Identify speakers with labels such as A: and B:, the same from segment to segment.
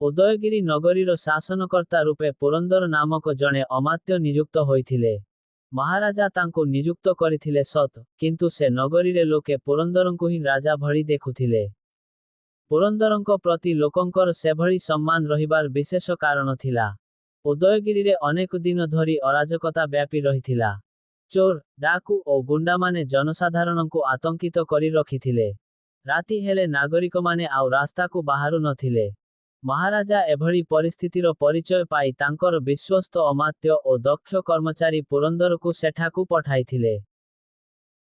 A: ଉଦୟଗିରି ନଗରୀର ଶାସନକର୍ତ୍ତା ରୂପେ ପୁରନ୍ଦର ନାମକ ଜଣେ ଅମାତ୍ୟ ନିଯୁକ୍ତ ହୋଇଥିଲେ। ମହାରାଜା ତାଙ୍କୁ ନିଯୁକ୍ତ କରିଥିଲେ ସତ, କିନ୍ତୁ ସେ ନଗରୀରେ ଲୋକେ ପୁରନ୍ଦରଙ୍କୁ ହିଁ ରାଜା ଭଳି ଦେଖୁଥିଲେ। ପୁରନ୍ଦରଙ୍କ ପ୍ରତି ଲୋକଙ୍କର ସେଭଳି ସମ୍ମାନ ରହିବାର ବିଶେଷ କାରଣ ଥିଲା। ଉଦୟଗିରିରେ ଅନେକ ଦିନ ଧରି ଅରାଜକତା ବ୍ୟାପି ରହିଥିଲା। ଚୋର, ଡାକୁ ଓ ଗୁଣ୍ଡାମାନେ ଜନସାଧାରଣଙ୍କୁ ଆତଙ୍କିତ କରି ରଖିଥିଲେ। ରାତି ହେଲେ ନାଗରିକମାନେ ଆଉ ରାସ୍ତାକୁ ବାହାରୁ ନଥିଲେ। ମହାରାଜା ଏଭଳି ପରିସ୍ଥିତିର ପରିଚୟ ପାଇ ତାଙ୍କର ବିଶ୍ୱସ୍ତ ଅମାତ୍ୟ ଓ ଦକ୍ଷ କର୍ମଚାରୀ ପୁରନ୍ଦରକୁ ସେଠାକୁ ପଠାଇଥିଲେ।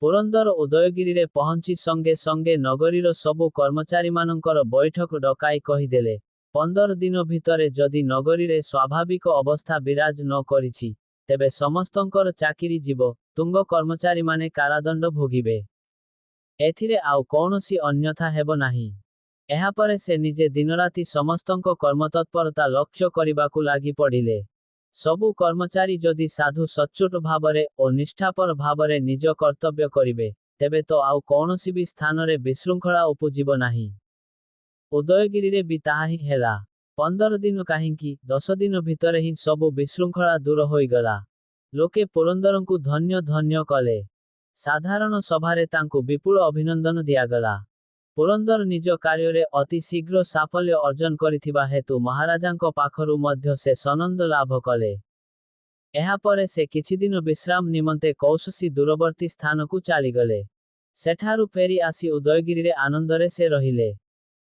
A: ପୁରନ୍ଦର ଉଦୟଗିରିରେ ପହଞ୍ଚି ସଙ୍ଗେ ସଙ୍ଗେ ନଗରୀର ସବୁ କର୍ମଚାରୀମାନଙ୍କର ବୈଠକ ଡକାଇ କହିଦେଲେ, 15 ଦିନ ଭିତରେ ଯଦି ନଗରୀରେ ସ୍ୱାଭାବିକ ଅବସ୍ଥା ବିରାଜ ନ କରିଛି, ତେବେ ସମସ୍ତଙ୍କର ଚାକିରି ଯିବ, ତୁଙ୍ଗ କର୍ମଚାରୀମାନେ କାରାଦଣ୍ଡ ଭୋଗିବେ। ଏଥିରେ ଆଉ କୌଣସି ଅନ୍ୟଥା ହେବ ନାହିଁ। ଏହାପରେ ସେ ନିଜେ ଦିନରାତି ସମସ୍ତଙ୍କ କର୍ମତତ୍ପରତା ଲକ୍ଷ୍ୟ କରିବାକୁ ଲାଗି ପଡ଼ିଲେ। ସବୁ କର୍ମଚାରୀ ଯଦି ସାଧୁ ସଚ୍ଚୋଟ ଭାବରେ ଓ ନିଷ୍ଠାପର ଭାବରେ ନିଜ କର୍ତ୍ତବ୍ୟ କରିବେ, ତେବେ ତ ଆଉ କୌଣସି ବି ସ୍ଥାନରେ ବିଶୃଙ୍ଖଳା ଉପୁଜିବ ନାହିଁ। ଉଦୟଗିରିରେ ବି ତାହା ହିଁ ହେଲା। 15 ଦିନ କାହିଁକି, 10 ଦିନ ଭିତରେ ହିଁ ସବୁ ବିଶୃଙ୍ଖଳା ଦୂର ହୋଇଗଲା। ଲୋକେ ପୁରନ୍ଦରଙ୍କୁ ଧନ୍ୟ ଧନ୍ୟ କଲେ। ସାଧାରଣ ସଭାରେ ତାଙ୍କୁ ବିପୁଳ ଅଭିନନ୍ଦନ ଦିଆଗଲା। ପୁରନ୍ଦର ନିଜ କାର୍ଯ୍ୟରେ ଅତି ଶୀଘ୍ର ସାଫଲ୍ୟ ଅର୍ଜନ କରିଥିବା ହେତୁ ମହାରାଜାଙ୍କ ପାଖରୁ ମଧ୍ୟ ସେ ସନନ୍ଦ ଲାଭ କଲେ। ଏହାପରେ ସେ କିଛିଦିନ ବିଶ୍ରାମ ନିମନ୍ତେ କୌଣସି ଦୂରବର୍ତ୍ତୀ ସ୍ଥାନକୁ ଚାଲିଗଲେ। ସେଠାରୁ ଫେରି ଆସି ଉଦୟଗିରିରେ ଆନନ୍ଦରେ ସେ ରହିଲେ।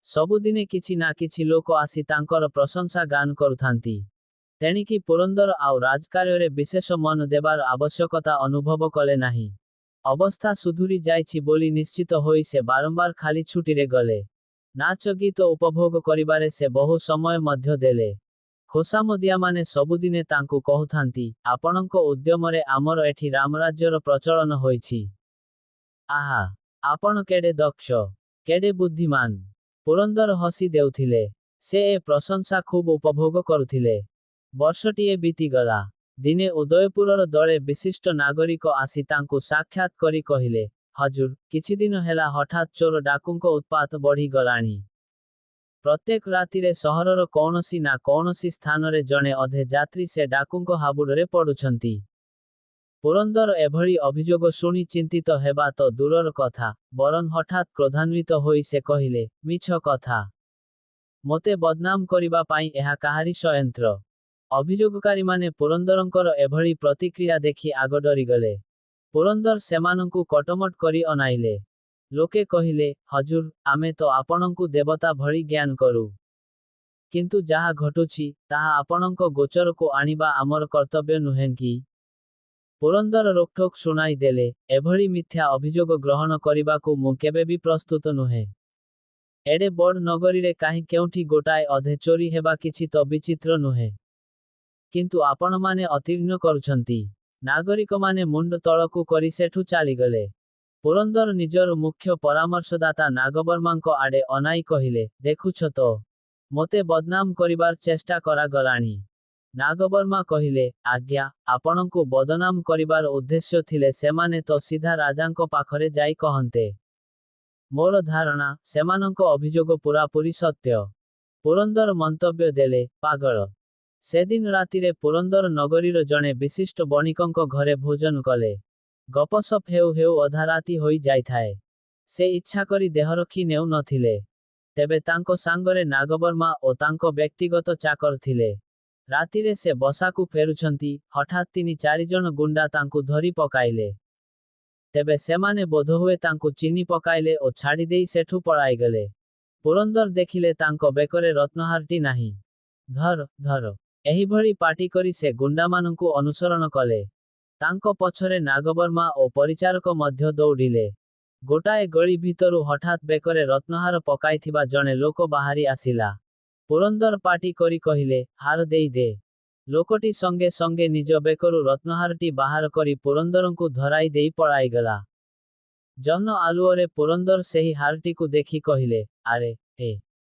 A: ସବୁଦିନେ କିଛି ନା କିଛି ଲୋକ ଆସି ତାଙ୍କର ପ୍ରଶଂସା ଗାନ କରୁଥାନ୍ତି। ତେଣିକି ପୁରନ୍ଦର ଆଉ ରାଜକାର୍ଯ୍ୟରେ ବିଶେଷ ମନ ଦେବାର ଆବଶ୍ୟକତା ଅନୁଭବ କଲେ ନାହିଁ। ଅବସ୍ଥା ସୁଧୁରି ଯାଇଛି ବୋଲି ନିଶ୍ଚିତ ହୋଇ ସେ ବାରମ୍ବାର ଖାଲି ଛୁଟିରେ ଗଲେ। ନାଚ ଗୀତ ଉପଭୋଗ କରିବାରେ ସେ ବହୁ ସମୟ ମଧ୍ୟ ଦେଲେ। ଖୋସାମଦିଆମାନେ ସବୁଦିନେ ତାଙ୍କୁ କହୁଥାନ୍ତି, ଆପଣଙ୍କ ଉଦ୍ୟମରେ ଆମର ଏଠି ରାମରାଜ୍ୟର ପ୍ରଚଳନ ହୋଇଛି। ଆହା, ଆପଣ କେଡ଼େ ଦକ୍ଷ, କେଡ଼େ ବୁଦ୍ଧିମାନ। ପୁରନ୍ଦର ହସି ଦେଉଥିଲେ। ସେ ଏ ପ୍ରଶଂସା ଖୁବ୍ ଉପଭୋଗ କରୁଥିଲେ। ବର୍ଷଟିଏ ବିତିଗଲା। ଦିନେ ଉଦୟପୁରର ଦଳେ ବିଶିଷ୍ଟ ନାଗରିକ ଆସି ତାଙ୍କୁ ସାକ୍ଷାତ କରି କହିଲେ, ହଜୁର, କିଛିଦିନ ହେଲା ହଠାତ୍ ଚୋର ଡାକୁଙ୍କ ଉତ୍ପାତ ବଢ଼ିଗଲାଣି। ପ୍ରତ୍ୟେକ ରାତିରେ ସହରର କୌଣସି ନା କୌଣସି ସ୍ଥାନରେ ଜଣେ ଅଧେ ଯାତ୍ରୀ ସେ ଡାକୁଙ୍କ ହାବୁଡ଼ରେ ପଡ଼ୁଛନ୍ତି। ପୁରନ୍ଦର ଏଭଳି ଅଭିଯୋଗ ଶୁଣି ଚିନ୍ତିତ ହେବା ତ ଦୂରର କଥା, ବରଂ ହଠାତ୍ କ୍ରୋଧାନ୍ୱିତ ହୋଇ ସେ କହିଲେ, ମିଛ କଥା। ମୋତେ ବଦନାମ କରିବା ପାଇଁ ଏହା କାହାରି ଷଡ଼ଯନ୍ତ୍ର। ଅଭିଯୋଗକାରୀମାନେ ପୁରନ୍ଦରଙ୍କର ଏଭଳି ପ୍ରତିକ୍ରିୟା ଦେଖି ଆଗ ଡରିଗଲେ। ପୁରନ୍ଦର ସେମାନଙ୍କୁ କଟମଟ କରି ଅନାଇଲେ। ଲୋକେ କହିଲେ, ହଜୁର, ଆମେ ତ ଆପଣଙ୍କୁ ଦେବତା ଭଳି ଜ୍ଞାନ କରୁ। କିନ୍ତୁ ଯାହା ଘଟୁଛି, ତାହା ଆପଣଙ୍କ ଗୋଚରକୁ ଆଣିବା ଆମର କର୍ତ୍ତବ୍ୟ ନୁହେଁ କି? ପୁରନ୍ଦର ରୋକଠୋକ ଶୁଣାଇ ଦେଲେ, ଏଭଳି ମିଥ୍ୟା ଅଭିଯୋଗ ଗ୍ରହଣ କରିବାକୁ ମୁଁ କେବେ ବି ପ୍ରସ୍ତୁତ ନୁହେଁ। ଏଡ଼େ ବଡ଼ ନଗରୀରେ କାହିଁ କେଉଁଠି ଗୋଟାଏ ଅଧେ ଚୋରି ହେବା କିଛି ତ ବିଚିତ୍ର ନୁହେଁ। କିନ୍ତୁ ଆପଣମାନେ ଅତିଘ୍ନ କରୁଛନ୍ତି। ନାଗରିକମାନେ ମୁଣ୍ଡ ତଳକୁ କରି ସେଠୁ ଚାଲିଗଲେ। ପୁରନ୍ଦର ନିଜର ମୁଖ୍ୟ ପରାମର୍ଶଦାତା ନାଗବର୍ମାଙ୍କ ଆଡ଼େ ଅନାଇ କହିଲେ, ଦେଖୁଛ ତ, ମୋତେ ବଦନାମ କରିବାର ଚେଷ୍ଟା କରାଗଲାଣି। ନାଗବର୍ମା କହିଲେ, ଆଜ୍ଞା, ଆପଣଙ୍କୁ ବଦନାମ କରିବାର ଉଦ୍ଦେଶ୍ୟ ଥିଲେ ସେମାନେ ତ ସିଧା ରାଜାଙ୍କ ପାଖରେ ଯାଇ କହନ୍ତେ। ମୋର ଧାରଣା, ସେମାନଙ୍କ ଅଭିଯୋଗ ପୂରାପୂରି ସତ୍ୟ। ପୁରନ୍ଦର ମନ୍ତବ୍ୟ ଦେଲେ, ପାଗଳ। ସେଦିନ ରାତିରେ ପୁରନ୍ଦର ନଗରୀର ଜଣେ ବିଶିଷ୍ଟ ବଣିକଙ୍କ ଘରେ ଭୋଜନ କଲେ। ଗପସପ ହେଉ ହେଉ ଅଧା ରାତି ହୋଇ ଯାଇଥାଏ। ସେ ଇଚ୍ଛା କରି ଦେହରକ୍ଷୀ ନେଉ ନଥିଲେ। ତେବେ ତାଙ୍କ ସାଙ୍ଗରେ ନାଗବର୍ମା ଓ ତାଙ୍କ ବ୍ୟକ୍ତିଗତ ଚାକର ଥିଲେ। ରାତିରେ ସେ ବସାକୁ ଫେରୁଛନ୍ତି, ହଠାତ୍ 3-4 ଜଣ ଗୁଣ୍ଡା ତାଙ୍କୁ ଧରି ପକାଇଲେ। ତେବେ ସେମାନେ ବୋଧହୁଏ ତାଙ୍କୁ ଚିହ୍ନି ପକାଇଲେ ଓ ଛାଡ଼ିଦେଇ ସେଠୁ ପଳାଇଗଲେ। ପୁରନ୍ଦର ଦେଖିଲେ ତାଙ୍କ ବେକରେ ରତ୍ନହାରଟି ନାହିଁ। ଧର, ଧର। ଏହିଭଳି ପାଟି କରି ସେ ଗୁଣ୍ଡାମାନଙ୍କୁ ଅନୁସରଣ କଲେ। ତାଙ୍କ ପଛରେ ନାଗବର୍ମା ଓ ପରିଚାରକ ମଧ୍ୟ ଦୌଡ଼ିଲେ। ଗୋଟାଏ ଗଳି ଭିତରୁ ହଠାତ୍ ବେକରେ ରତ୍ନହାର ପକାଇଥିବା ଜଣେ ଲୋକ ବାହାରି ଆସିଲା। ପୁରନ୍ଦର ପାଟି କରି କହିଲେ, ହାର ଦେଇ ଦେ। ଲୋକଟି ସଙ୍ଗେ ସଙ୍ଗେ ନିଜ ବେକରୁ ରତ୍ନହାରଟି ବାହାର କରି ପୁରନ୍ଦରଙ୍କୁ ଧରାଇ ଦେଇ ପଳାଇଗଲା। ଜହ୍ନ ଆଲୁଅରେ ପୁରନ୍ଦର ସେହି ହାରଟିକୁ ଦେଖି କହିଲେ, ଆରେ, ଏ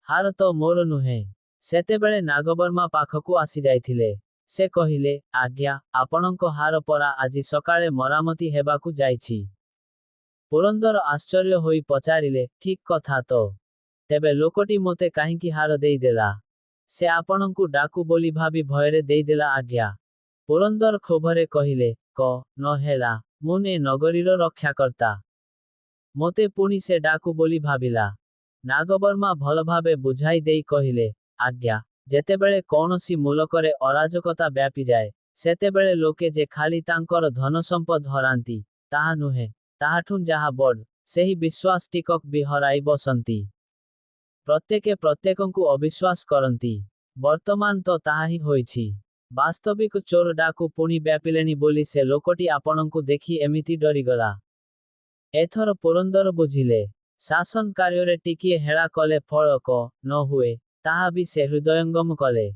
A: ହାର ତ ମୋର ନୁହେଁ। ସେତେବେଳେ ନାଗବର୍ମା ପାଖକୁ ଆସିଯାଇଥିଲେ। ସେ କହିଲେ, ଆଜ୍ଞା, ଆପଣଙ୍କ ହାର ପରା ଆଜି ସକାଳେ ମରାମତି ହେବାକୁ ଯାଇଛି। ପୁରନ୍ଦର ଆଶ୍ଚର୍ଯ୍ୟ ହୋଇ ପଚାରିଲେ, ଠିକ୍ କଥା ତ। ତେବେ ଲୋକଟି ମୋତେ କାହିଁକି ହାର ଦେଇଦେଲା? ସେ ଆପଣଙ୍କୁ ଡାକୁ ବୋଲି ଭାବି ଭୟରେ ଦେଇଦେଲା ଆଜ୍ଞା। ପୁରନ୍ଦର କ୍ଷୋଭରେ କହିଲେ, ନ ହେଲା, ମୁଁ ଏ ନଗରୀର ରକ୍ଷାକର୍ତ୍ତା। ମୋତେ ପୁଣି ସେ ଡାକୁ ବୋଲି ଭାବିଲା। ନାଗବର୍ମା ଭଲ ଭାବେ ବୁଝାଇ ଦେଇ କହିଲେ, ଆଜ୍ଞା, ଯେତେବେଳେ କୌଣସି ମୁଲକରେ ଅରାଜକତା ବ୍ୟାପିଯାଏ, ସେତେବେଳେ ଲୋକେ ଯେ ଖାଲି ତାଙ୍କର ଧନସମ୍ପଦ ହରାନ୍ତି, ତାହା ନୁହେଁ, ତାହାଠୁ ଯାହା ବଡ଼, ସେହି ବିଶ୍ୱାସ ଟିକକ ବି ହରାଇ ବସନ୍ତି। ପ୍ରତ୍ୟେକେ ପ୍ରତ୍ୟେକଙ୍କୁ ଅବିଶ୍ୱାସ କରନ୍ତି। ବର୍ତ୍ତମାନ ତ ତାହା ହିଁ ହୋଇଛି। ବାସ୍ତବିକ ଚୋର ଡାକୁ ପୁଣି ବ୍ୟାପିଲେଣି ବୋଲି ସେ ଲୋକଟି ଆପଣଙ୍କୁ ଦେଖି ଏମିତି ଡରିଗଲା। ଏଥର ପୁରନ୍ଦର ବୁଝିଲେ, ଶାସନ କାର୍ଯ୍ୟରେ ଟିକିଏ ହେଳା କଲେ ଫଳ ନ ହୁଏ, ତାହା ବି ସେ ହୃଦୟଙ୍ଗମ କଲେ।